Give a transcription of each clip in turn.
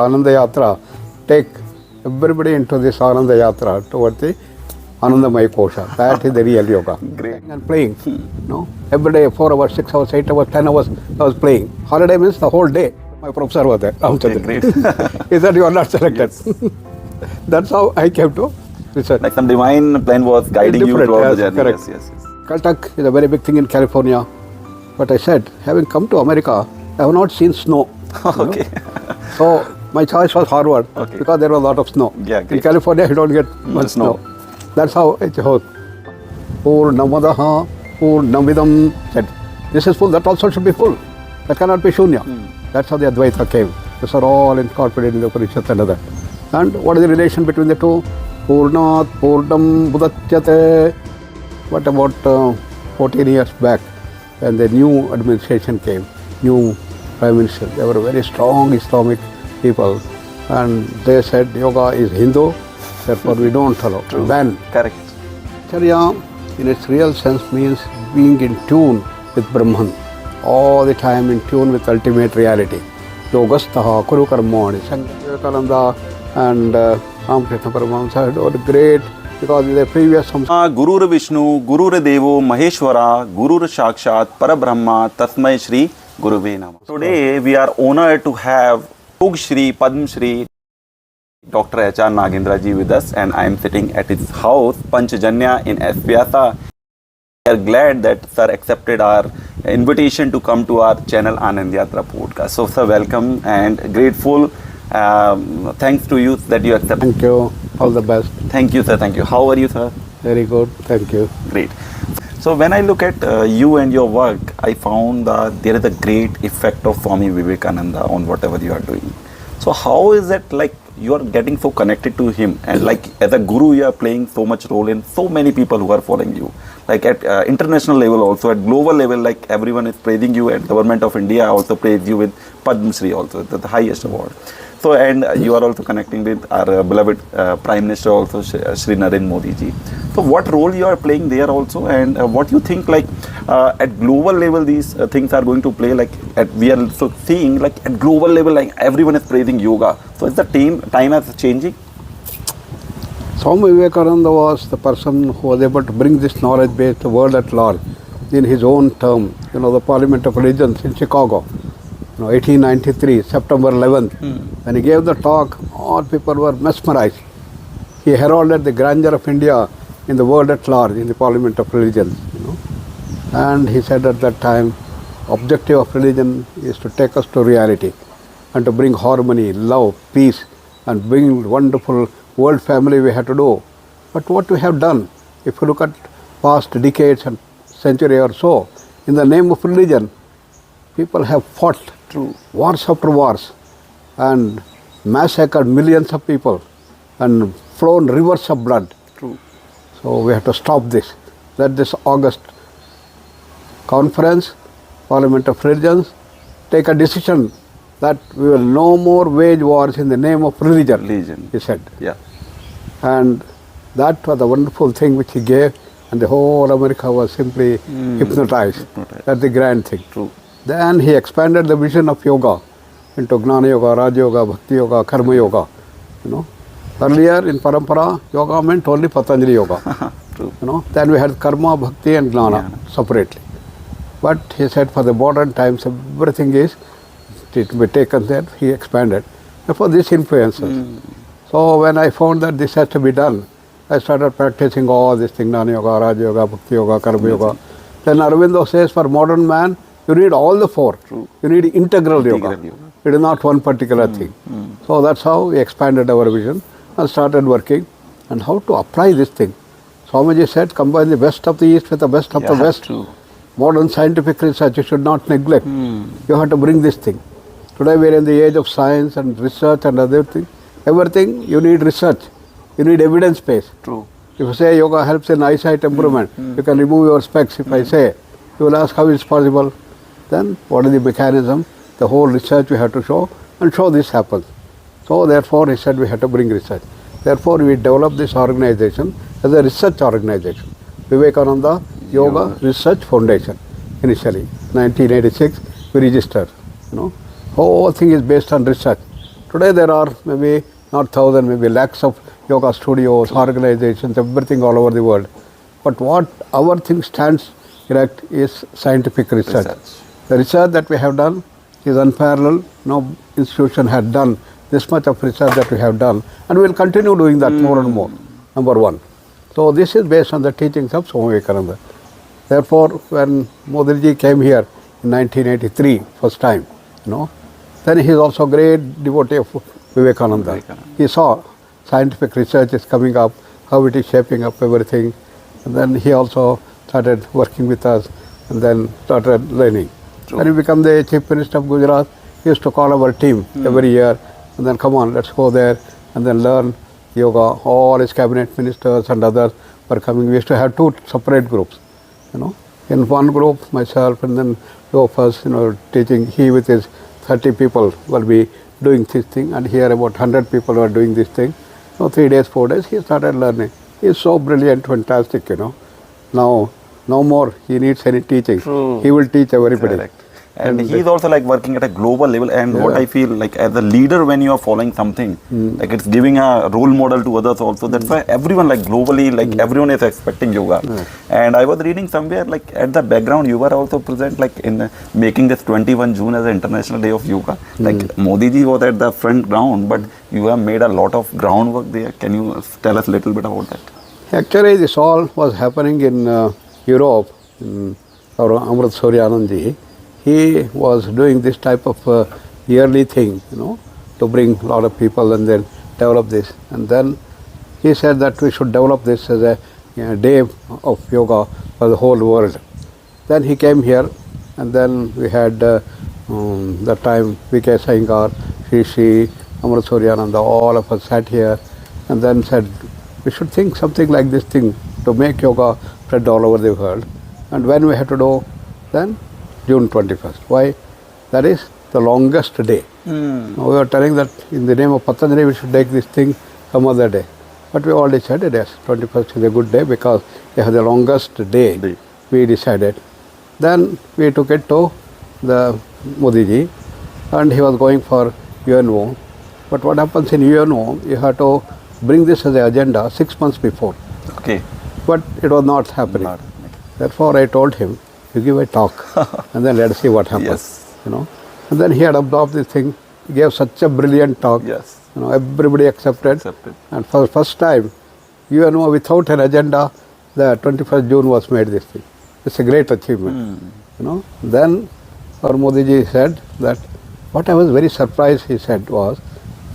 Anandyatra, take everybody into this Anandyatra towards the Anandamaya Kosha. That is the real yoga. Great. And playing. No? Every day, 4 hours, 6 hours, 8 hours, 10 hours, I was playing. Holiday means the whole day. My professor was there. Okay, great. He said, you are not selected. That's how I came to research. Like some divine plan was guiding you Different, throughout yes, the journey. correct. Yes. Caltech is a very big thing in California. But I said, having come to America, I have not seen snow. Okay. So my choice was Harvard Okay. because there was a lot of snow. Yeah, in great. California, you don't get much snow. snow. That's how it goes. Purnamadaha, Purnamidam said, this is full, that also should be full. That cannot be Shunya. That's how the Advaita came. These are all incorporated in the Upanishads and other. And what is the relation between the two? Purnat, Purnam, Buddhatyate. What about 14 years back when the new administration came, new Prime Minister, they were very strong Islamic people. And they said yoga is Hindu, therefore we don't allow. Ban. Correct. Charya, in its real sense, means being in tune with Brahman, all the time in tune with ultimate reality. Yogastaha, Kuru Karmani, Swami Vivekananda and Ramakrishna Paramahamsa were great because in the previous Gurur Vishnu, Gurur Devo, Maheshwara, Gurur Sakshat, Parabrahma, Tasmai Shri, Guruve Namah. Today we are honored to have Yog Shri, Padma Shri Dr. H.R. Nagendra ji with us, and I am sitting at his house, Panchajanya in Vyasa. We are glad that sir accepted our invitation to come to our channel Anandyatra Podcast. So sir, welcome and grateful. Thanks to you that you accepted. Thank you. All the best. Thank you, sir. Thank you. How are you, sir? Very good. Thank you. Great. So when I look at you and your work, I found that there is a great effect of Swami Vivekananda on whatever you are doing. So how is it like you are getting so connected to him, and like as a guru you are playing so much role in so many people who are following you, like at international level also, at global level, like everyone is praising you, and government of India also praise you with Padma Shri also, the highest award. So, and you are also connecting with our beloved Prime Minister also, Shri Narendra Modi ji. So, what role you are playing there also, and what you think like at global level these things are going to play, like we are also seeing like at global level, like everyone is praising yoga. So, is the time is changing? Swami Vivekananda was the person who was able to bring this knowledge base to the world at large in his own term. You know, the Parliament of Religions in Chicago. 1893, September 11th, when he gave the talk, all people were mesmerized. He heralded the grandeur of India in the world at large, in the Parliament of Religions. And he said at that time, objective of religion is to take us to reality and to bring harmony, love, peace, and bring wonderful world family we have to do. But what we have done, if you look at past decades and century or so, in the name of religion, people have fought through wars after wars and massacred millions of people and flown rivers of blood. True. So we have to stop this. Let this August conference, Parliament of Religions, take a decision that we will no more wage wars in the name of religion, he said. Yeah. And that was a wonderful thing which he gave, and the whole America was simply hypnotized. That's the grand thing. True. Then he expanded the vision of yoga into Gnana Yoga, Raja Yoga, Bhakti Yoga, Karma Yoga. Earlier in Parampara, yoga meant only Patanjali Yoga. True. Then we had Karma, Bhakti and Gnana separately. But he said for the modern times, everything is to be taken there, he expanded. Therefore this influences. So when I found that this has to be done, I started practicing all these things, Gnana Yoga, Raja Yoga, Bhakti Yoga, Karma Yoga. Then Aurobindo says for modern man, you need all the four. True. You need integral yoga. It is not one particular thing. So that's how we expanded our vision and started working and how to apply this thing. Swamiji said, combine the best of the East with the best of the West. True. Modern scientific research you should not neglect. You have to bring this thing. Today we are in the age of science and research and other things. Everything you need research. You need evidence base. True. If you say yoga helps in eyesight improvement, you can remove your specs. If I say, you will ask how it's possible. Then what is the mechanism? The whole research we have to show and show this happens. So therefore he said we have to bring research. Therefore we developed this organization as a research organization. Vivekananda Yoga Research Foundation. Initially, 1986 we registered. Whole thing is based on research. Today there are maybe not thousand, maybe lakhs of yoga studios, organizations, everything all over the world. But what our thing stands erect is scientific research. The research that we have done is unparalleled. No institution had done this much of research that we have done, and we will continue doing that more and more, number one. So this is based on the teachings of Swami Vivekananda. Therefore, when Modiji came here in 1983, first time, then he is also a great devotee of Vivekananda. He saw scientific research is coming up, how it is shaping up everything, and then he also started working with us and then started learning. When he became the Chief Minister of Gujarat, he used to call our team every year and then come on, let's go there and then learn yoga. All his cabinet ministers and others were coming. We used to have two separate groups, In one group, myself and then two of us, teaching. He with his 30 people will be doing this thing, and here about 100 people were doing this thing. 3 days, 4 days, he started learning. He is so brilliant, fantastic, Now, no more he needs any teaching. True. He will teach everybody. Correct. And he is also like working at a global level, and what I feel like as a leader, when you are following something, like it's giving a role model to others also. That's why everyone like globally, like everyone is expecting yoga. And I was reading somewhere like at the background, you were also present like in making this 21 June as an International Day of Yoga. Like Modi ji was at the front ground, but you have made a lot of groundwork there. Can you tell us a little bit about that? Actually, this all was happening in Europe. Our Amrit Suryanand, he was doing this type of yearly thing, to bring a lot of people and then develop this. And then he said that we should develop this as a day of yoga for the whole world. Then he came here, and then we had that time V.K. Saingar, Shri Amrit Suryananda, all of us sat here and then said, we should think something like this thing to make yoga spread all over the world. And when we had to do, then June 21st. Why? That is the longest day. Now we were telling that in the name of Patanjali we should take this thing some other day. But we all decided, yes, 21st is a good day because it has the longest day. We decided. Then we took it to the Modiji, and he was going for UNO. But what happens in UNO, you have to bring this as an agenda 6 months before. Okay. But it was not happening. Therefore I told him, you give a talk and then let's see what happens. Yes. And then he had absorbed this thing. He gave such a brilliant talk. Yes. Everybody accepted. And for the first time, UNO without an agenda, the 21st June was made this thing. It's a great achievement. Then our Modiji said that what I was very surprised, he said, was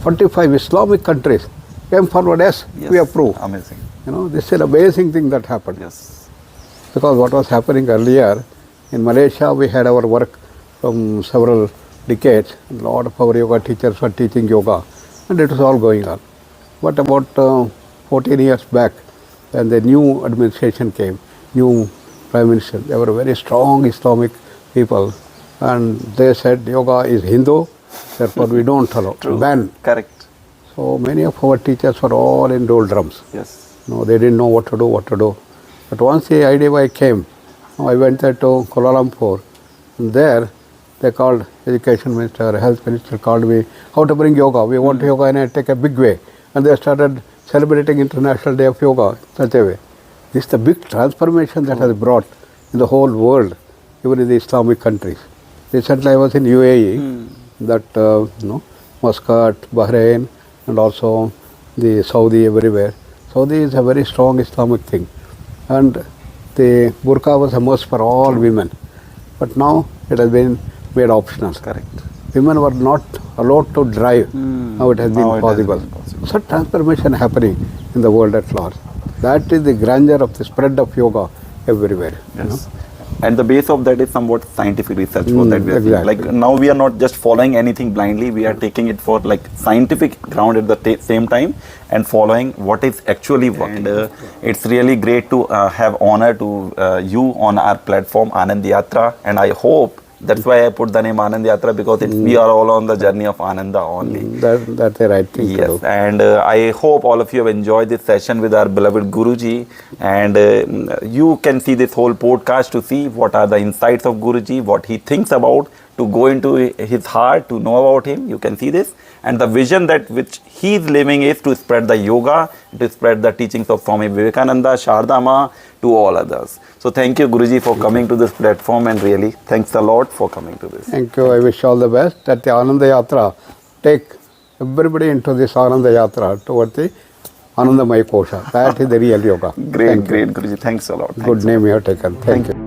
45 Islamic countries came forward, yes, we approve. Amazing. This is an amazing thing that happened. Yes. Because what was happening earlier, in Malaysia we had our work from several decades. A lot of our yoga teachers were teaching yoga, and it was all going on. But about 14 years back, when the new administration came, new Prime Minister, they were very strong Islamic people, and they said yoga is Hindu, therefore we don't allow, ban. Correct. So many of our teachers were all in doldrums. Yes. They didn't know what to do. But once the idea came, I went there to Kuala Lumpur, and there they called Education Minister, Health Minister called me, how to bring yoga. We want yoga and take a big way. And they started celebrating International Day of Yoga in such a way. This is the big transformation that has brought in the whole world, even in the Islamic countries. Recently I was in UAE, that Muscat, Bahrain, and also the Saudi everywhere. Saudi is a very strong Islamic thing. And the burqa was a must for all women. But now it has been made optional. Correct. Women were not allowed to drive. Now it has been possible. Such transformation happening in the world at large. That is the grandeur of the spread of yoga everywhere. Yes. And the base of that is somewhat scientific research. That we are exactly. like now we are not just following anything blindly. We are taking it for like scientific ground at the same time and following what is actually working. And it's really great to have honor to you on our platform Anandyatra, and I hope that's why I put the name Anandyatra, because we are all on the journey of Ananda only. That's the right thing to do. And I hope all of you have enjoyed this session with our beloved Guruji, and you can see this whole podcast to see what are the insights of Guruji, what he thinks about, to go into his heart, to know about him. You can see this. And the vision that which he is living is to spread the yoga, to spread the teachings of Swami Vivekananda, Shardama to all others. So thank you, Guruji, for coming to this platform, and really thanks a lot for coming to this. Thank you. I wish all the best that the Anandyatra take everybody into this Anandayatra toward the Anandamaya Kosha. That is the real yoga. Great, Guruji. Thanks a lot. Good name you have taken. Thank you.